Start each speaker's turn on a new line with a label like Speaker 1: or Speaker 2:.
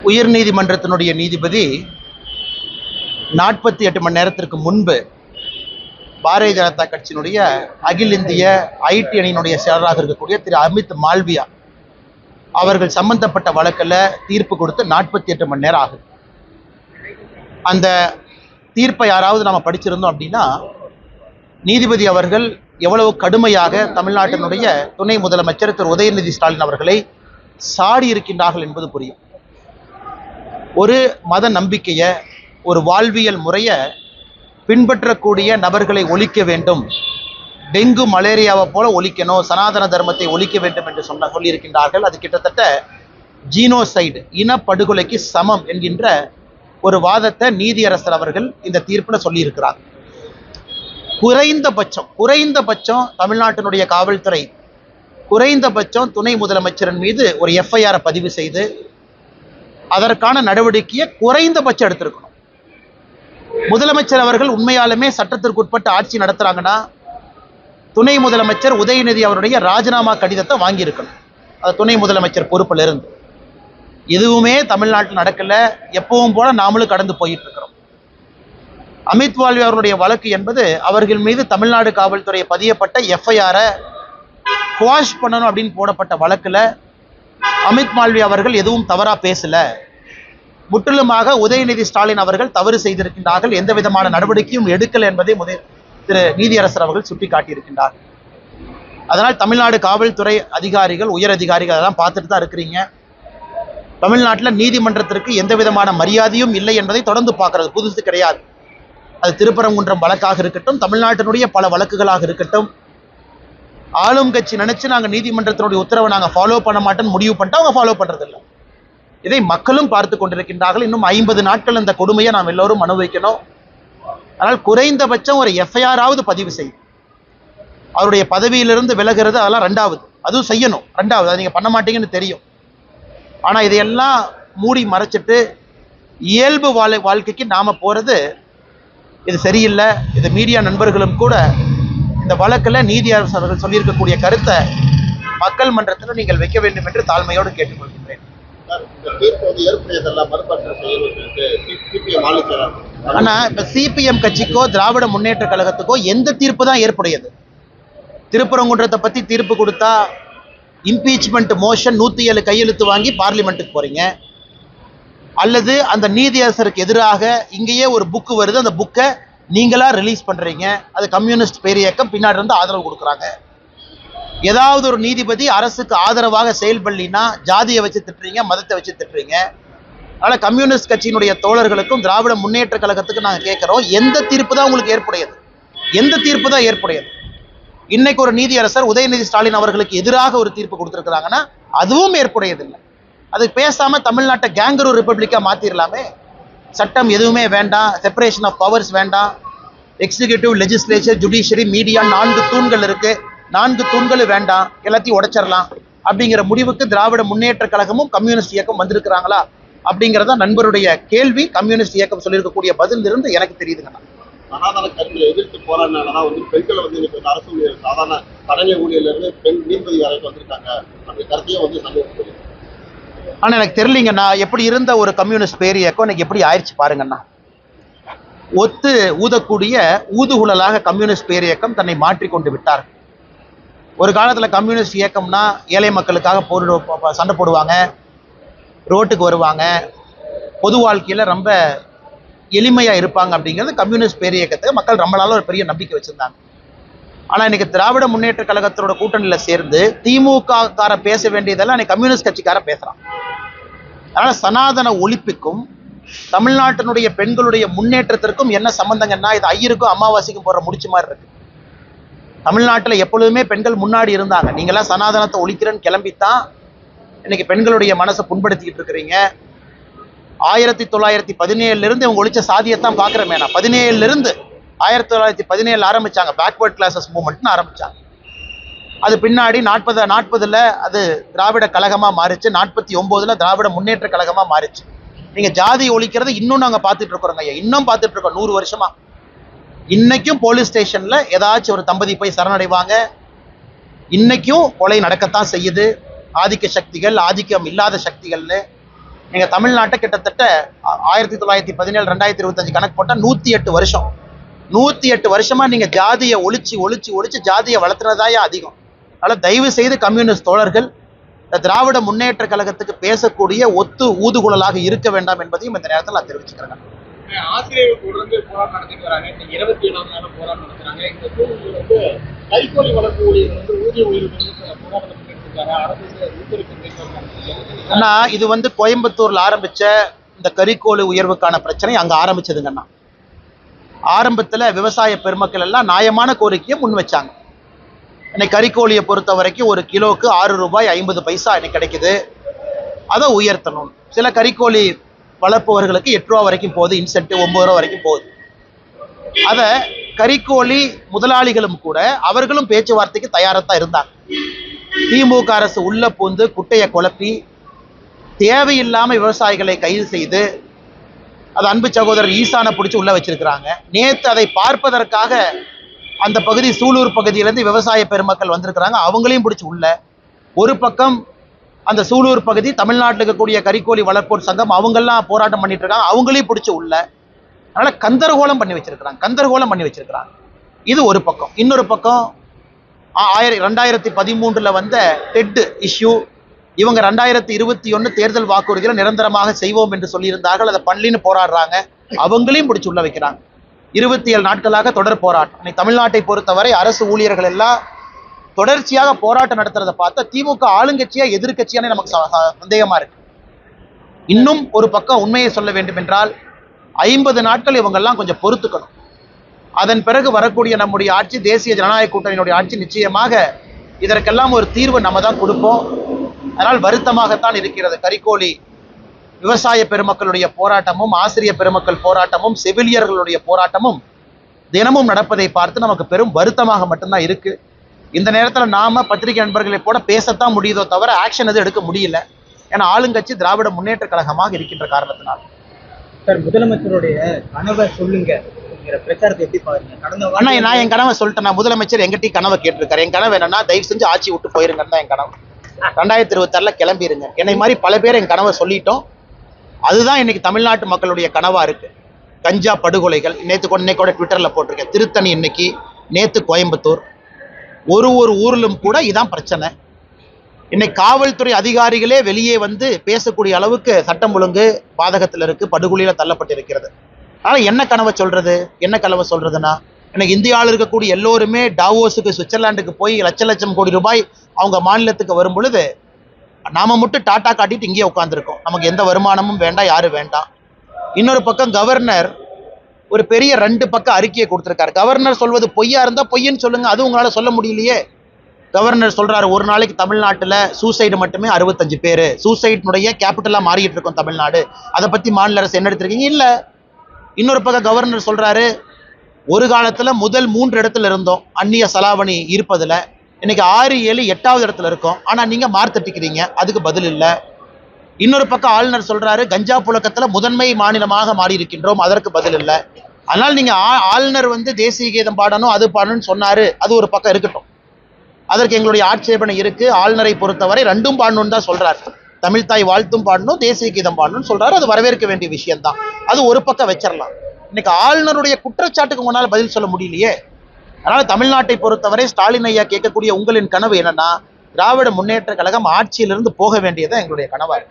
Speaker 1: உயர்நீதிமன்றத்தினுடைய நீதிபதி 48 மணி நேரத்திற்கு முன்பு பாரதிய ஜனதா கட்சியினுடைய அகில இந்திய ஐடி அணியினுடைய செயலராக இருக்கக்கூடிய திரு அமித் மால்வியா அவர்கள் சம்பந்தப்பட்ட வழக்கில் தீர்ப்பு கொடுத்து 48 மணி நேரம் ஆகுது. அந்த தீர்ப்பை யாராவது நம்ம படிச்சிருந்தோம் அப்படின்னா நீதிபதி அவர்கள் எவ்வளவு கடுமையாக தமிழ்நாட்டினுடைய துணை முதலமைச்சர் திரு உதயநிதி ஸ்டாலின் அவர்களை சாடி இருக்கின்றார்கள் என்பது புரியும். ஒரு மத நம்பிக்கையை, ஒரு வாழ்வியல் முறையை பின்பற்றக்கூடிய நபர்களை ஒழிக்க வேண்டும், டெங்கு மலேரியாவை போல ஒழிக்கணும், சனாதன தர்மத்தை ஒழிக்க வேண்டும் என்று சொல்லியிருக்கின்றார்கள். அது கிட்டத்தட்ட ஜீனோசைடு, இனப்படுகொலைக்கு சமம் என்கின்ற ஒரு வாதத்தை நீதியரசர் அவர்கள் இந்த தீர்ப்பில் சொல்லியிருக்கிறார். குறைந்தபட்சம் தமிழ்நாட்டினுடைய காவல்துறை குறைந்தபட்சம் துணை முதலமைச்சரின் மீது ஒரு எஃப்ஐஆரை பதிவு செய்து அதற்கான நடவடிக்கையை குறைந்தபட்சம் எடுத்திருக்கணும். முதலமைச்சர் அவர்கள் உண்மையாலுமே சட்டத்திற்கு உட்பட்ட ஆட்சி நடத்துறாங்கன்னா துணை முதலமைச்சர் உதயநிதி அவருடைய ராஜினாமா கடிதத்தை வாங்கியிருக்கணும். அது துணை முதலமைச்சர் பொறுப்பில் இருந்து எதுவுமே தமிழ்நாட்டில் நடக்கல. எப்பவும் போல நாமளும் கடந்து போயிட்டு இருக்கிறோம். அமித் மால்வியா அவருடைய வழக்கு என்பது அவர்கள் மீது தமிழ்நாடு காவல்துறை பதியப்பட்ட எஃப்ஐஆரை குவாஷ் பண்ணணும் அப்படின்னு போடப்பட்ட வழக்கில் அமித் மால்வியா அவர்கள் எதுவும் தவறா பேசல, முற்றிலுமாக உதயநிதி ஸ்டாலின் அவர்கள் தவறு செய்திருக்கின்றார்கள், எந்த விதமான நடவடிக்கையும் எடுக்கல என்பதை திரு நீதியரசர் அவர்கள் சுட்டிக்காட்டியிருக்கின்றார். அதனால் தமிழ்நாடு காவல்துறை அதிகாரிகள், உயர் அதிகாரிகள் அதெல்லாம் பார்த்துட்டு தான் இருக்கிறீங்க. தமிழ்நாட்டில் நீதிமன்றத்திற்கு எந்த விதமான மரியாதையும் இல்லை என்பதை தொடர்ந்து பார்க்கறது புதுசு கிடையாது. அது திருப்பரங்குன்றம் வழக்காக இருக்கட்டும், தமிழ்நாட்டினுடைய பல வழக்குகளாக இருக்கட்டும், ஆளும் கட்சி நினைச்சு நாங்கள் நீதிமன்றத்தினுடைய உத்தரவை நாங்கள் ஃபாலோ பண்ண மாட்டோம்னு முடிவு பண்ணிட்டு அவங்க ஃபாலோ பண்றதில்லை. இதை மக்களும் பார்த்து கொண்டிருக்கின்றார்கள். இன்னும் 50 நாட்கள் அந்த கொடுமையை நாம் எல்லோரும் அனுபவிக்கணும். அதனால் குறைந்தபட்சம் ஒரு எஃப்ஐஆராவது பதிவு செய்யும். அவருடைய பதவியிலிருந்து விலகிறது அதெல்லாம் ரெண்டாவது, அதுவும் செய்யணும். ரெண்டாவது அது நீங்க பண்ண மாட்டீங்கன்னு தெரியும். ஆனா இதையெல்லாம் மூடி மறைச்சிட்டு இயல்பு வாழ்க்கைக்கு நாம போறது இது சரியில்லை. இது மீடியா நண்பர்களும் கூட இந்த வழக்கில் நீதியரசர்கள் சொல்லியிருக்கக்கூடிய கருத்தை மக்கள் மன்றத்தில் நீங்கள் வைக்க வேண்டும் என்று தாழ்மையோடு கேட்டுக்கொள்கின்றேன். ஆனா இப்ப சிபிஎம் கட்சிக்கோ திராவிட முன்னேற்ற கழகத்துக்கோ எந்த தீர்ப்பு தான் ஏற்புடையது? திருப்பரங்குன்றத்தை பத்தி தீர்ப்பு கொடுத்தா இம்பீச்மெண்ட் மோஷன் 107 கையெழுத்து வாங்கி பார்லிமெண்ட்டுக்கு போறீங்க, அல்லது அந்த நீதியரசருக்கு எதிராக இங்கேயே ஒரு புக்கு வருது, அந்த புக்கை நீங்களா ரிலீஸ் பண்றீங்க, அது கம்யூனிஸ்ட் பேரியக்கம் பின்னாடி இருந்து ஆதரவு கொடுக்குறாங்க. ஏதாவது ஒரு நீதிபதி அரசுக்கு ஆதரவாக செயல்படலினா ஜாதியை வச்சு திட்டுறீங்க, மதத்தை வச்சு திட்டுறீங்க. அதனால கம்யூனிஸ்ட் கட்சியினுடைய தோழர்களுக்கும் திராவிட முன்னேற்ற கழகத்துக்கு நாங்கள் கேட்கிறோம், எந்த தீர்ப்பு தான் உங்களுக்கு ஏற்புடையது? எந்த தீர்ப்பு தான் ஏற்புடையது? இன்னைக்கு ஒரு நீதியரசர் உதயநிதி ஸ்டாலின் அவர்களுக்கு எதிராக ஒரு தீர்ப்பு கொடுத்திருக்கிறாங்கன்னா அதுவும் ஏற்புடையதில்லை. அது பேசாம தமிழ்நாட்டை கேங்கரூ ரிப்பப்ளிக்கா மாத்திரலாமே. சட்டம் எதுவுமே வேண்டாம், செப்பரேஷன் ஆஃப் பவர்ஸ் வேண்டாம், எக்ஸிகியூட்டிவ், லெஜிஸ்லேச்சர், ஜுடிஷியரி, மீடியா 4 தூண்கள் இருக்கு, 4 தூண்களும் வேண்டாம், எல்லாத்தையும் உடைச்சிடலாம் அப்படிங்கிற முடிவுக்கு திராவிட முன்னேற்ற கழகமும் கம்யூனிஸ்ட் இயக்கம் வந்திருக்கிறாங்களா அப்படிங்கிறத நண்பருடைய கேள்வி. கம்யூனிஸ்ட் இயக்கம் சொல்லியிருக்கக்கூடிய பதில் இருந்து எனக்கு தெரியுதுங்கண்ணா.
Speaker 2: சனாதன கருத்தை எதிர்த்து போராடினாலதான் பெண்களை அரசு சாதாரண கடமை ஊழியர்ல இருந்து பெண் நீதிபதி வரைக்கும் வந்திருக்காங்க அப்படி கருத்தையும் சந்தேகம்.
Speaker 1: ஆனா எனக்கு தெரியலீங்கண்ணா, எப்படி இருந்த ஒரு கம்யூனிஸ்ட் பேரியக்கம் எனக்கு எப்படி ஆயிடுச்சு பாருங்கண்ணா. ஒத்து ஊதக்கூடிய ஊதுகுழலாக கம்யூனிஸ்ட் பேரியக்கம் தன்னை மாற்றிக்கொண்டு விட்டார். ஒரு காலத்துல கம்யூனிஸ்ட் இயக்கம்னா ஏழை மக்களுக்காக சண்டை போடுவாங்க, ரோட்டுக்கு வருவாங்க, பொது வாழ்க்கையில ரொம்ப எளிமையா இருப்பாங்க அப்படிங்கிறது கம்யூனிஸ்ட் பேரியக்கத்தை மக்கள் ரொம்ப நாள் ஒரு பெரிய நம்பிக்கை வச்சிருந்தாங்க. ஆனா இன்னைக்கு திராவிட முன்னேற்ற கழகத்தோட கூட்டணியில சேர்ந்து திமுக கார பேச வேண்டியதெல்லாம் இன்னைக்கு கம்யூனிஸ்ட் கட்சிக்கார பேசுறான். அதனால சனாதன ஒழிப்புக்கும் தமிழ்நாட்டினுடைய பெண்களுடைய முன்னேற்றத்திற்கும் என்ன சம்பந்தங்கன்னா இது ஐயருக்கும் அமாவாசைக்கும் போடுற முடிச்சு மாதிரி இருக்கு. தமிழ்நாட்டில் எப்பொழுதுமே பெண்கள் முன்னாடி இருந்தாங்க. நீங்களாம் சனாதனத்தை ஒழிக்கிறேன்னு கிளம்பித்தான் இன்னைக்கு பெண்களுடைய மனசை புண்படுத்திக்கிட்டு இருக்கிறீங்க. 1917 இருந்து இவங்க ஒழிச்ச சாதியத்தான் பார்க்குறமே. நான் 17 இருந்து 1917 ஆரம்பிச்சாங்க, பேக்வர்ட் கிளாஸஸ் மூவ்மெண்ட்னு ஆரம்பிச்சாங்க. அது பின்னாடி 40 அது திராவிட கழகமா மாறிச்சு, 49 திராவிட முன்னேற்ற கழகமா மாறிச்சு. நீங்க ஜாதி ஒழிக்கிறது இன்னும் நாங்க பார்த்துட்டு இருக்கிறோங்க ஐயா, இன்னும் பார்த்துட்டு இருக்கோம் 100 வருஷமா. இன்னைக்கும் போலீஸ் ஸ்டேஷன்ல ஏதாச்சும் ஒரு தம்பதி போய் சரணடைவாங்க. இன்னைக்கும் கொலை நடக்கத்தான் செய்யுது. ஆதிக்க சக்திகள், ஆதிக்கம் இல்லாத சக்திகள்னு நீங்க தமிழ்நாட்டை கிட்டத்தட்ட 1917 2025 கணக்கு போட்டா 108 வருஷம். 108 வருஷமா நீங்க ஜாதியை ஒழிச்சு ஜாதியை வளர்த்துனதாயா அதிகம். அதனால தயவு செய்து கம்யூனிஸ்ட் தோழர்கள் திராவிட முன்னேற்ற கழகத்துக்கு பேசக்கூடிய ஊதுகுழலாக இருக்க வேண்டாம் என்பதையும் இந்த நேரத்தில் நான் தெரிவிச்சுக்கிறேன்.
Speaker 3: ஆசிரியர்கள் தொடர்ந்து போராட்டம் நடத்திட்டு வராங்க. 27ஆவது நாள் போராட்டம் நடத்துறாங்க. இந்த சூழ்நிலை வந்து கைகோலி வளர்ப்பு ஊழியர்கள் ஊதிய உயர்வு போராட்டம் பண்ணிட்டு அரசு
Speaker 1: அண்ணா, இது கோயம்புத்தூர்ல ஆரம்பிச்ச இந்த கரிக்கோழி உயர்வுக்கான பிரச்சனை அங்க ஆரம்பிச்சதுங்கண்ணா. ஆரம்பத்துல விவசாய பெருமக்கள் எல்லாம் நியாயமான கோரிக்கையை முன் வச்சாங்க. இன்னைக்கு கரிக்கோழியை பொறுத்த வரைக்கும் ஒரு கிலோக்கு 6 ரூபாய் 50 பைசா இன்னைக்கு கிடைக்குது. அதை உயர்த்தணும். சில கரிக்கோழி வளர்ப்பவர்களுக்கு 8 ரூபா வரைக்கும் போகுது, இன்சென்டிவ் 9 ரூபா வரைக்கும் போகுது. அத கரிக்கோழி முதலாளிகளும் கூட அவர்களும் பேச்சுவார்த்தைக்கு தயாராத்தான் இருந்தாங்க. திமுக அரசு உள்ள பூந்து குட்டையை குழப்பி தேவையில்லாம விவசாயிகளை கைது செய்து அது அன்பு சகோதரர் ஈசானை பிடிச்சி உள்ள வச்சிருக்கிறாங்க. நேற்று அதை பார்ப்பதற்காக அந்த பகுதி சூலூர் பகுதியிலேருந்து விவசாய பெருமக்கள் வந்திருக்கிறாங்க. அவங்களையும் பிடிச்சி உள்ள. ஒரு பக்கம் அந்த சூலூர் பகுதி தமிழ்நாட்டில் இருக்கக்கூடிய கரிக்கோழி வளர்ப்போர் சங்கம் அவங்கெல்லாம் போராட்டம் பண்ணிட்டு இருக்காங்க. அவங்களையும் பிடிச்சி உள்ள. அதனால கந்தரகோலம் பண்ணி வச்சிருக்கிறாங்க. இது ஒரு பக்கம். இன்னொரு பக்கம் 2013 வந்த டெட் இஷ்யூ. இவங்க 2021 தேர்தல் வாக்குறுதிகளை நிரந்தரமாக செய்வோம் என்று சொல்லியிருந்தார்கள். அதை பண்ணலின்னு போராடுறாங்க. அவங்களையும் பிடிச்சி உள்ள வைக்கிறாங்க. 27 நாட்களாக தொடர் போராட்டம். தமிழ்நாட்டை பொறுத்தவரை அரசு ஊழியர்கள் எல்லாம் தொடர்ச்சியாக போராட்டம் நடத்துறதை பார்த்தா திமுக ஆளுங்கட்சியா எதிர்கட்சியானே நமக்கு சந்தேகமா இருக்கு. இன்னும் ஒரு பக்கம் உண்மையை சொல்ல வேண்டும் என்றால் 50 நாட்கள் இவங்கெல்லாம் கொஞ்சம் பொறுத்துக்கணும். அதன் பிறகு வரக்கூடிய நம்முடைய ஆட்சி, தேசிய ஜனநாயக கூட்டணியினுடைய ஆட்சி, நிச்சயமாக இதற்கெல்லாம் ஒரு தீர்வு நம்ம தான் கொடுப்போம். அதனால் வருத்தமாகத்தான் இருக்கிறது. கரிக்கோழி விவசாய பெருமக்களுடைய போராட்டமும், ஆசிரியர் பெருமக்கள் போராட்டமும், செவிலியர்களுடைய போராட்டமும் தினமும் நடப்பதை பார்த்து நமக்கு பெரும் வருத்தமாக மட்டும்தான் இருக்கு. இந்த நேரத்தில் நாம பத்திரிகை நண்பர்களை போல பேசத்தான் முடியுதோ தவிர ஆக்ஷன் எதுவும் எடுக்க முடியல. ஏன்னா ஆளுங்கட்சி திராவிட முன்னேற்ற கழகமாக இருக்கின்ற காரணத்தினால்.
Speaker 3: சார், முதலமைச்சருடைய கனவை சொல்லுங்க பிரச்சாரத்தை எப்படி பாருங்க?
Speaker 1: அண்ணா, நான் என் கனவை சொல்லிட்டேன். முதலமைச்சர் எங்கிட்ட கனவை கேட்டிருக்காரு. என் கனவு என்னன்னா, தயவு செஞ்சு ஆட்சி விட்டு போயிருங்கன்னு தான் என் கனவு. 2026 கிளம்பிடுங்க. என்னை மாதிரி பல பேர் என் கனவை சொல்லிட்டோம். அதுதான் இன்னைக்கு தமிழ்நாட்டு மக்களுடைய கனவா இருக்கு. கஞ்சா படுகொலைகள் இன்னைக்கு ட்விட்டர்ல போட்டிருக்கேன். திருத்தணி இன்னைக்கு, நேத்து கோயம்புத்தூர். ஒரு ஊரிலும் கூட இதான் பிரச்சனை. இன்னைக்கு காவல்துறை அதிகாரிகளே வெளியே பேசக்கூடிய அளவுக்கு சட்டம் ஒழுங்கு பாதகத்தில் இருக்கு, படுகொலையில தள்ளப்பட்டிருக்கிறது. ஆனால் என்ன கனவை சொல்றதுன்னா, இன்னைக்கு இந்தியாவில் இருக்கக்கூடிய எல்லோருமே டாவோஸுக்கு, சுவிட்சர்லாண்டுக்கு போய் லட்சம் கோடி ரூபாய் அவங்க மாநிலத்துக்கு வரும் பொழுது நாம மட்டும் டாட்டா காட்டிட்டு இங்கேயே உட்காந்துருக்கோம். நமக்கு எந்த வருமானமும் வேண்டாம், யாரும் வேண்டாம். இன்னொரு பக்கம் கவர்னர் ஒரு பெரிய 2 பக்க அறிக்கையை கொடுத்திருக்காரு. கவர்னர் சொல்வது பொய்யா இருந்தா பொய்ன்னு சொல்லுங்க, அது உங்களால சொல்ல முடியலையே. கவர்னர் சொல்றாரு, ஒரு நாளைக்கு தமிழ்நாட்டுல சூசைடு மட்டுமே 65 பேரு. சூசைட்னுடைய கேபிட்டலா மாறிட்டு இருக்கோம் தமிழ்நாடு. அதை பத்தி மாநில அரசு என்ன எடுத்திருக்கீங்க? இல்ல. இன்னொரு பக்கம் கவர்னர் சொல்றாரு, ஒரு காலத்துல முதல் 3 இடத்துல இருந்தோம் அந்நிய செலாவணி இருப்பதுல. இன்னைக்கு 6, 7, 8வது இடத்துல இருக்கோம். ஆனா நீங்க மார்த்தட்டிக்கிறீங்க, அதுக்கு பதில் இல்ல. இன்னொரு பக்கம் ஆளுநர் சொல்றாரு, கஞ்சா புழக்கத்துல முதன்மை மாநிலமாக மாறி இருக்கின்றோம், அதற்கு பதில் இல்ல. அதனால நீங்க ஆளுநர் தேசிய கீதம் பாடணும், அது பாடணும்னு சொன்னாரு, அது ஒரு பக்கம் இருக்கட்டும். அதற்கு எங்களுடைய ஆட்சேபனை இருக்கு. ஆளுநரை பொறுத்தவரை 2ம் பாடணும்னு தான் சொல்றாரு. தமிழ்தாய் வாழ்த்தும் பாடணும், தேசிய கீதம் பாடணும்னு சொல்றாரு. அது வரவேற்க வேண்டிய விஷயம் தான். அது ஒரு பக்கம் வச்சிடலாம். இன்னைக்கு ஆளுநருடைய குற்றச்சாட்டுக்கு முன்னால பதில் சொல்ல முடியலையே. அதனால தமிழ்நாட்டை பொறுத்தவரை ஸ்டாலின் ஐயா கேட்கக்கூடிய உங்களின் கனவு என்னன்னா, திராவிட முன்னேற்ற கழகம் ஆட்சியிலிருந்து போக வேண்டியது எங்களுடைய கனவா இருக்கு.